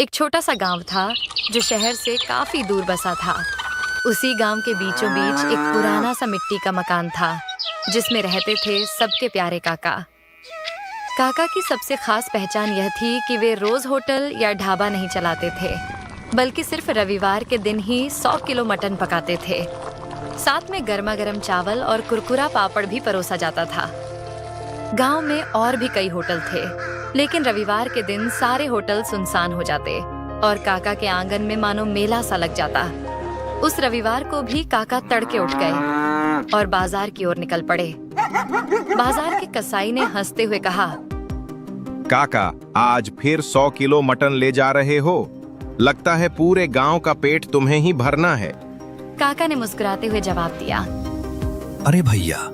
एक छोटा सा गांव था जो शहर से काफी दूर बसा था। उसी गांव के बीचों बीच एक पुराना सा मिट्टी का मकान था जिसमें रहते थे सबके प्यारे काका। काका की सबसे खास पहचान यह थी कि वे रोज होटल या ढाबा नहीं चलाते थे, बल्कि सिर्फ रविवार के दिन ही 100 किलो मटन पकाते थे। साथ में गर्मा गर्म चावल और कुरकुरा पापड़ भी परोसा जाता था। गांव में और भी कई होटल थे, लेकिन रविवार के दिन सारे होटल सुनसान हो जाते और काका के आंगन में मानो मेला सा लग जाता। उस रविवार को भी काका तड़के उठ गए और बाजार की ओर निकल पड़े। बाजार के कसाई ने हंसते हुए कहा, काका, आज फिर 100 किलो मटन ले जा रहे हो? लगता है पूरे गांव का पेट तुम्हें ही भरना है। काका ने मुस्कुराते हुए जवाब दिया, अरे भैया,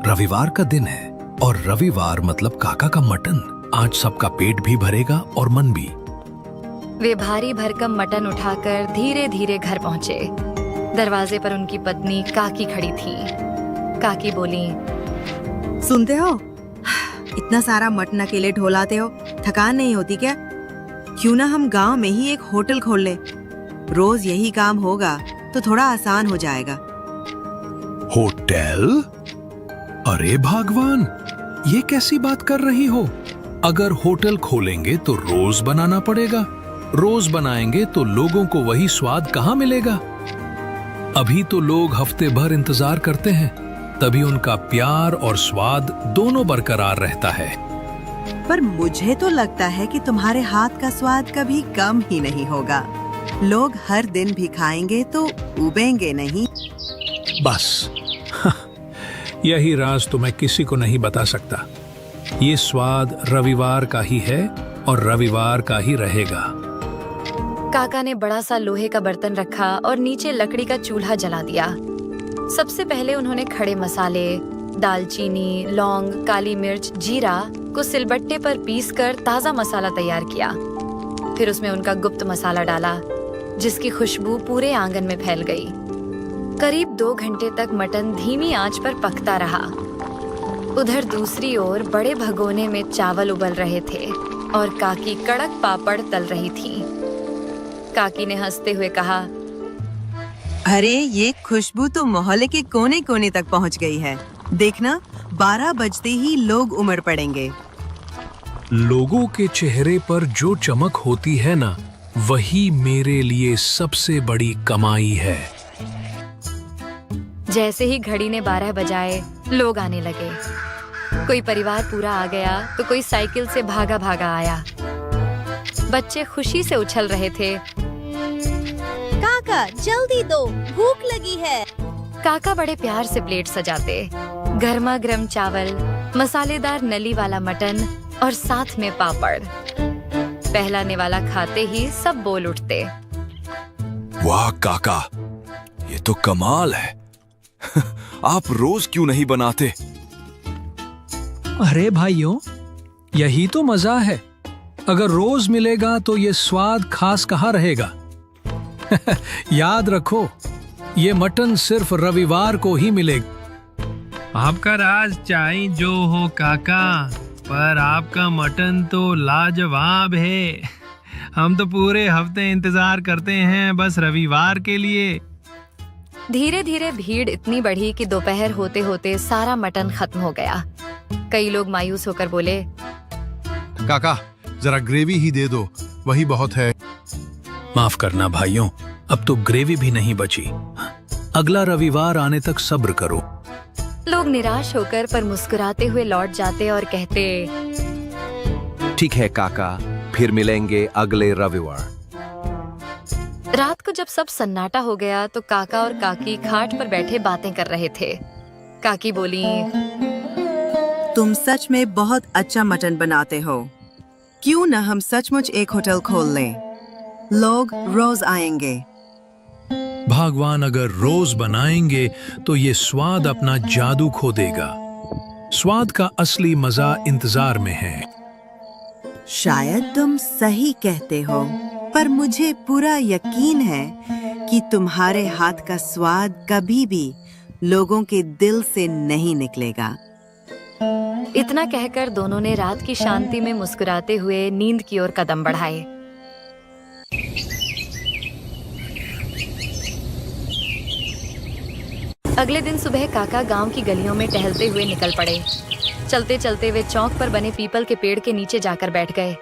रविवार का दिन है और रविवार मतलब काका का मटन। आज सबका पेट भी भरेगा और मन भी। वे भारी भरकम मटन उठाकर धीरे धीरे घर पहुंचे। दरवाजे पर उनकी पत्नी काकी खड़ी थी। काकी बोली, सुनते हो, इतना सारा मटन अकेले ढोलाते हो, थकान नहीं होती क्या? क्यों ना हम गांव में ही एक होटल खोल ले। रोज यही काम होगा तो थोड़ा आसान हो जाएगा। होटल? अरे भगवान, ये कैसी बात कर रही हो? अगर होटल खोलेंगे तो रोज बनाना पड़ेगा। रोज बनाएंगे तो लोगों को वही स्वाद कहाँ मिलेगा? अभी तो लोग हफ्ते भर इंतजार करते हैं, तभी उनका प्यार और स्वाद दोनों बरकरार रहता है। पर मुझे तो लगता है कि तुम्हारे हाथ का स्वाद कभी कम ही नहीं होगा। लोग हर दिन भी खाएंगे तो उबेंगे नहीं। बस यही राज तो मैं किसी को नहीं बता सकता। ये स्वाद रविवार का ही है और रविवार का ही रहेगा। काका ने बड़ा सा लोहे का बर्तन रखा और नीचे लकड़ी का चूल्हा जला दिया। सबसे पहले उन्होंने खड़े मसाले, दालचीनी, लौंग, काली मिर्च, जीरा को सिलबट्टे पर पीसकर ताजा मसाला तैयार किया। फिर उसमें उनका गुप्त मसाला डाला, जिसकी खुशबू पूरे आंगन में फैल गई। करीब 2 घंटे तक मटन धीमी आंच पर पकता रहा। उधर दूसरी ओर बड़े भगोने में चावल उबल रहे थे और काकी कड़क पापड़ तल रही थी। काकी ने हंसते हुए कहा, अरे ये खुशबू तो मोहल्ले के कोने कोने तक पहुंच गई है। देखना, 12 बजते ही लोग उमड़ पड़ेंगे। लोगों के चेहरे पर जो चमक होती है ना, वही मेरे लिए सबसे बड़ी कमाई है। जैसे ही घड़ी ने 12 बजाए, लोग आने लगे। कोई परिवार पूरा आ गया तो कोई साइकिल से भागा भागा आया। बच्चे खुशी से उछल रहे थे। काका, जल्दी दो, भूख लगी है। काका बड़े प्यार से प्लेट सजाते। गर्मा गर्म चावल, मसालेदार नली वाला मटन और साथ में पापड़। पहला निवाला खाते ही सब बोल उठते, वाह काका, ये तो कमाल है। आप रोज क्यों नहीं बनाते? अरे भाइयों, यही तो मजा है। अगर रोज मिलेगा तो ये स्वाद खास कहाँ रहेगा? याद रखो, ये मटन सिर्फ रविवार को ही मिलेगा। आपका राज चाहे जो हो काका, पर आपका मटन तो लाजवाब है। हम तो पूरे हफ्ते इंतजार करते हैं बस रविवार के लिए। धीरे धीरे भीड़ इतनी बढ़ी कि दोपहर होते होते सारा मटन खत्म हो गया। कई लोग मायूस होकर बोले, काका, जरा ग्रेवी ही दे दो, वही बहुत है। माफ करना भाइयों, अब तो ग्रेवी भी नहीं बची। अगला रविवार आने तक सब्र करो। लोग निराश होकर पर मुस्कुराते हुए लौट जाते और कहते, ठीक है काका, फिर मिलेंगे अगले रविवार। रात को जब सब सन्नाटा हो गया तो काका और काकी खाट पर बैठे बातें कर रहे थे। काकी बोली, तुम सच में बहुत अच्छा मटन बनाते हो। क्यों न हम सचमुच एक होटल खोल लें? लोग रोज आएंगे। भगवान अगर रोज बनाएंगे तो ये स्वाद अपना जादू खो देगा। स्वाद का असली मजा इंतजार में है। शायद तुम सही कहते हो, पर मुझे पूरा यकीन है कि तुम्हारे हाथ का स्वाद कभी भी लोगों के दिल से नहीं निकलेगा। इतना कहकर दोनों ने रात की शांति में मुस्कुराते हुए नींद की ओर कदम बढ़ाए। अगले दिन सुबह काका गांव की गलियों में टहलते हुए निकल पड़े। चलते चलते वे चौक पर बने पीपल के पेड़ के नीचे जाकर बैठ गए।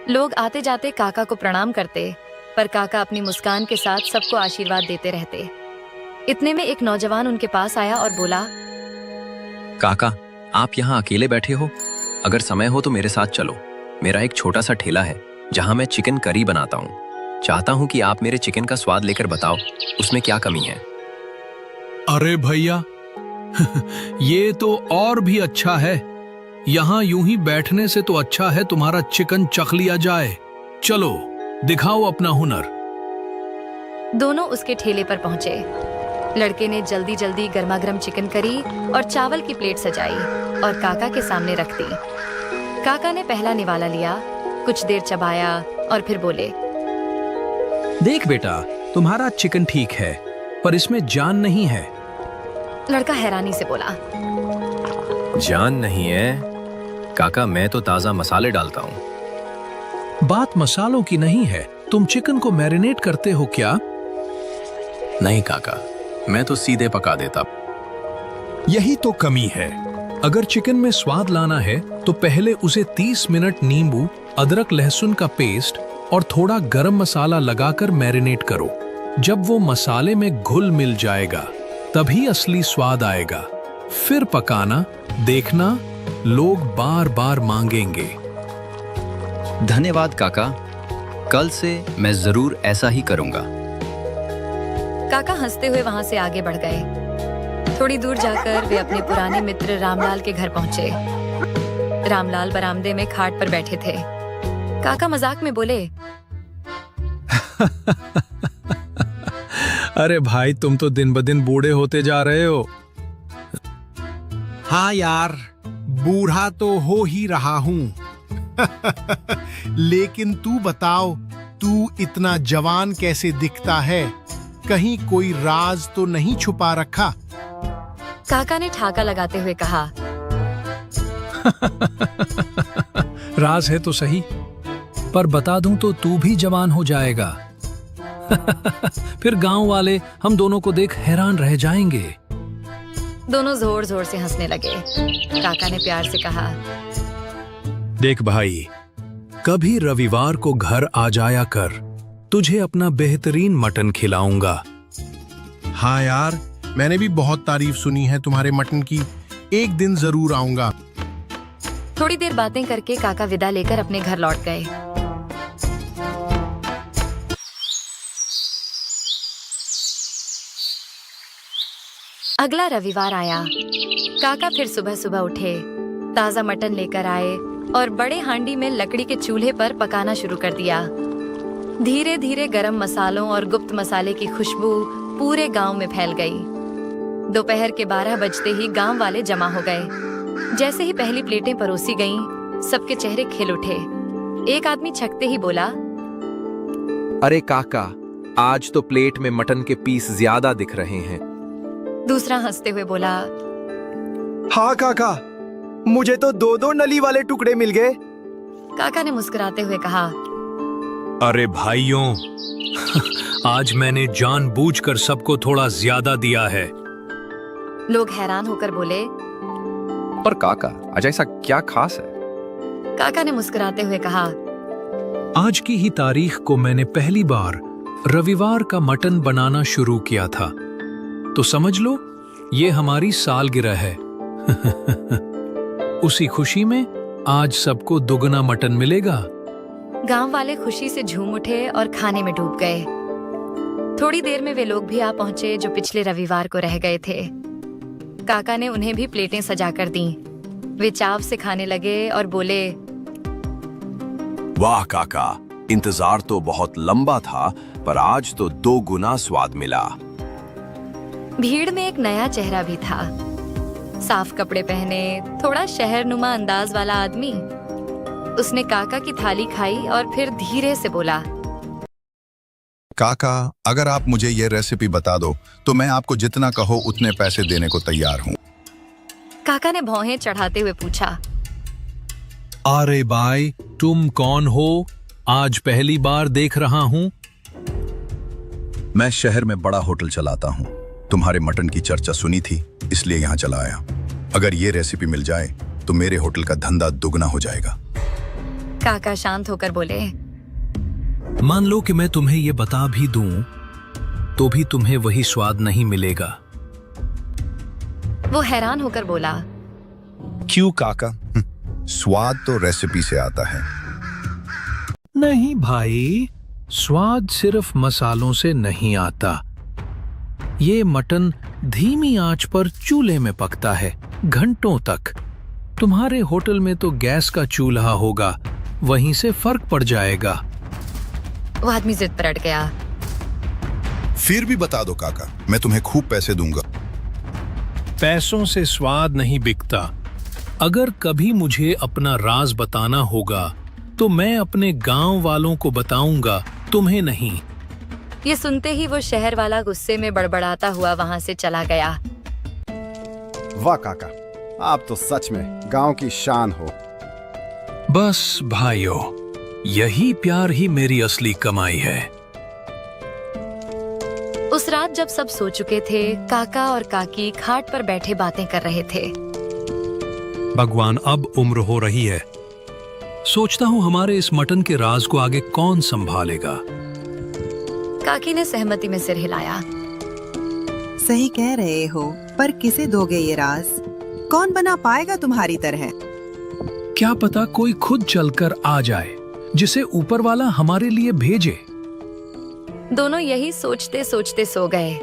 लोग आते जाते काका को प्रणाम करते, पर काका अपनी मुस्कान के साथ सबको आशीर्वाद देते रहते। इतने में एक नौजवान उनके पास आया और बोला, काका, आप यहाँ अकेले बैठे हो? अगर समय हो तो मेरे साथ चलो। मेरा एक छोटा सा ठेला है जहाँ मैं चिकन करी बनाता हूँ। चाहता हूँ कि आप मेरे चिकन का स्वाद लेकर बताओ उसमें क्या कमी है। अरे भैया, ये तो और भी अच्छा है। यहाँ यूं ही बैठने से तो अच्छा है तुम्हारा चिकन चख लिया जाए। चलो दिखाओ अपना हुनर। दोनों उसके ठेले पर पहुंचे। लड़के ने जल्दी जल्दी गर्मागर्म चिकन करी और चावल की प्लेट सजाई और काका के सामने रख दी। काका ने पहला निवाला लिया, कुछ देर चबाया और फिर बोले, देख बेटा, तुम्हारा चिकन ठीक है, पर इसमें जान नहीं है। लड़का हैरानी से बोला, जान नहीं है काका, मैं तो ताजा मसाले डालता हूँ। बात मसालों की नहीं है, तुम चिकन को मैरिनेट करते हो क्या? नहीं काका, मैं तो सीधे पका देता। यही तो कमी है। अगर चिकन में स्वाद लाना है तो पहले उसे 30 मिनट नींबू, अदरक लहसुन का पेस्ट और थोड़ा गरम मसाला लगाकर मैरिनेट करो। जब वो मसाले में घुल मिल जाएगा तभी असली स्वाद आएगा। फिर पकाना, देखना लोग बार बार मांगेंगे। धन्यवाद काका, कल से मैं जरूर ऐसा ही करूंगा। काका हंसते हुए वहां से आगे बढ़ गए। थोड़ी दूर जाकर वे अपने पुराने मित्र रामलाल के घर पहुंचे। रामलाल बरामदे में खाट पर बैठे थे। काका मजाक में बोले, अरे भाई, तुम तो दिन ब दिन बूढ़े होते जा रहे हो। हाँ यार, बूढ़ा तो हो ही रहा हूँ। लेकिन तू बताओ, तू इतना जवान कैसे दिखता है? कहीं कोई राज तो नहीं छुपा रखा? काका ने ठाका लगाते हुए कहा, राज है तो सही, पर बता दूं तो तू भी जवान हो जाएगा। फिर गांव वाले हम दोनों को देख हैरान रह जाएंगे। दोनों जोर जोर से हंसने लगे। काका ने प्यार से कहा, देख भाई, कभी रविवार को घर आ जाया कर, तुझे अपना बेहतरीन मटन खिलाऊंगा। हाँ यार, मैंने भी बहुत तारीफ सुनी है तुम्हारे मटन की। एक दिन जरूर आऊंगा। थोड़ी देर बातें करके काका विदा लेकर अपने घर लौट गए। अगला रविवार आया। काका फिर सुबह सुबह उठे, ताजा मटन लेकर आए और बड़े हांडी में लकड़ी के चूल्हे पर पकाना शुरू कर दिया। धीरे धीरे गरम मसालों और गुप्त मसाले की खुशबू पूरे गांव में फैल गई। दोपहर के 12 बजते ही गांव वाले जमा हो गए। जैसे ही पहली प्लेटें परोसी गईं, सबके चेहरे खिल उठे। एक आदमी छकते ही बोला, अरे काका, आज तो प्लेट में मटन के पीस ज्यादा दिख रहे हैं। दूसरा हंसते हुए बोला, हाँ काका, मुझे तो 2-2 नली वाले टुकड़े मिल गए। काका ने मुस्कुराते हुए कहा, अरे भाइयों, आज मैंने जानबूझकर सबको थोड़ा ज्यादा दिया है। लोग हैरान होकर बोले, पर काका, आज ऐसा क्या खास है? काका ने मुस्कुराते हुए कहा, आज की ही तारीख को मैंने पहली बार रविवार का मटन बनाना शुरू किया था, तो समझ लो ये हमारी सालगिरह है। उसी खुशी में आज सबको दुगना मटन मिलेगा। गांव वाले खुशी से झूम उठे और खाने में डूब गए। थोड़ी देर में वे लोग भी आ पहुंचे जो पिछले रविवार को रह गए थे। काका ने उन्हें भी प्लेटें सजाकर दी। वे चाव से खाने लगे और बोले, वाह काका, इंतजार तो बहुत लंबा था, पर आज तो 2 गुना स्वाद मिला। भीड़ में एक नया चेहरा भी था। साफ कपड़े पहने, थोड़ा शहरनुमा अंदाज वाला आदमी। उसने काका की थाली खाई और फिर धीरे से बोला, काका, अगर आप मुझे ये रेसिपी बता दो तो मैं आपको जितना कहो उतने पैसे देने को तैयार हूँ। काका ने भौहें चढ़ाते हुए पूछा, अरे भाई, तुम कौन हो? आज पहली बार देख रहा हूँ। मैं शहर में बड़ा होटल चलाता हूँ। तुम्हारे मटन की चर्चा सुनी थी, इसलिए यहाँ चला आया। अगर ये रेसिपी मिल जाए तो मेरे होटल का धंधा दुगना हो जाएगा। काका शांत होकर बोले, मान लो कि मैं तुम्हें ये बता भी दूं तो भी तुम्हें वही स्वाद नहीं मिलेगा। वो हैरान होकर बोला, क्यों काका? स्वाद तो रेसिपी से आता है। नहीं भाई, स्वाद सिर्फ मसालों से नहीं आता। ये मटन धीमी आंच पर चूल्हे में पकता है घंटों तक। तुम्हारे होटल में तो गैस का चूल्हा होगा, वहीं से फर्क पड़ जाएगा। वो आदमी जिद पर अड़ गया। फिर भी बता दो काका, मैं तुम्हें खूब पैसे दूंगा। पैसों से स्वाद नहीं बिकता। अगर कभी मुझे अपना राज बताना होगा तो मैं अपने गांव वालों को बताऊंगा, तुम्हें नहीं। ये सुनते ही वो शहर वाला गुस्से में बड़बड़ाता हुआ वहां से चला गया। वाह काका, आप तो सच में गांव की शान हो। बस भाइयों, यही प्यार ही मेरी असली कमाई है। उस रात जब सब सो चुके थे, काका और काकी खाट पर बैठे बातें कर रहे थे। भगवान, अब उम्र हो रही है। सोचता हूँ हमारे इस मटन के राज को आगे कौन संभालेगा। काकी ने सहमति में सिर हिलाया। सही कह रहे हो, पर किसे दोगे ये राज? कौन बना पाएगा तुम्हारी तरह? क्या पता कोई खुद चलकर आ जाए, जिसे ऊपर वाला हमारे लिए भेजे। दोनों यही सोचते सोचते सो गए।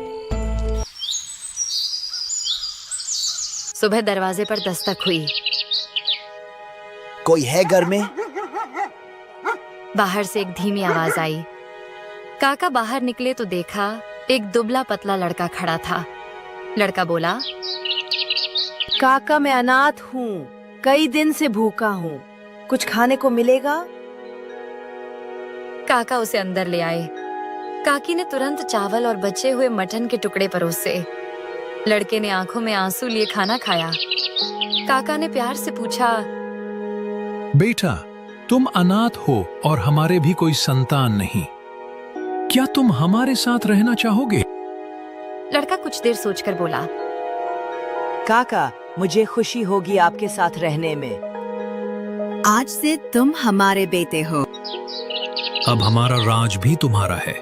सुबह दरवाजे पर दस्तक हुई। कोई है घर में? बाहर से एक धीमी आवाज आई। काका बाहर निकले तो देखा एक दुबला पतला लड़का खड़ा था। लड़का बोला, काका मैं अनाथ हूँ, कई दिन से भूखा हूँ, कुछ खाने को मिलेगा? काका उसे अंदर ले आए। काकी ने तुरंत चावल और बचे हुए मटन के टुकड़े परोसे। लड़के ने आंखों में आंसू लिए खाना खाया। काका ने प्यार से पूछा, बेटा, तुम अनाथ हो और हमारे भी कोई संतान नहीं, क्या तुम हमारे साथ रहना चाहोगे? लड़का कुछ देर सोचकर बोला, काका मुझे खुशी होगी आपके साथ रहने में। आज से तुम हमारे बेटे हो। अब हमारा राज भी तुम्हारा है।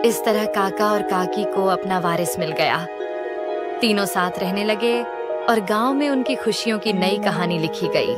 इस तरह काका और काकी को अपना वारिस मिल गया। तीनों साथ रहने लगे और गांव में उनकी खुशियों की नई कहानी लिखी गई।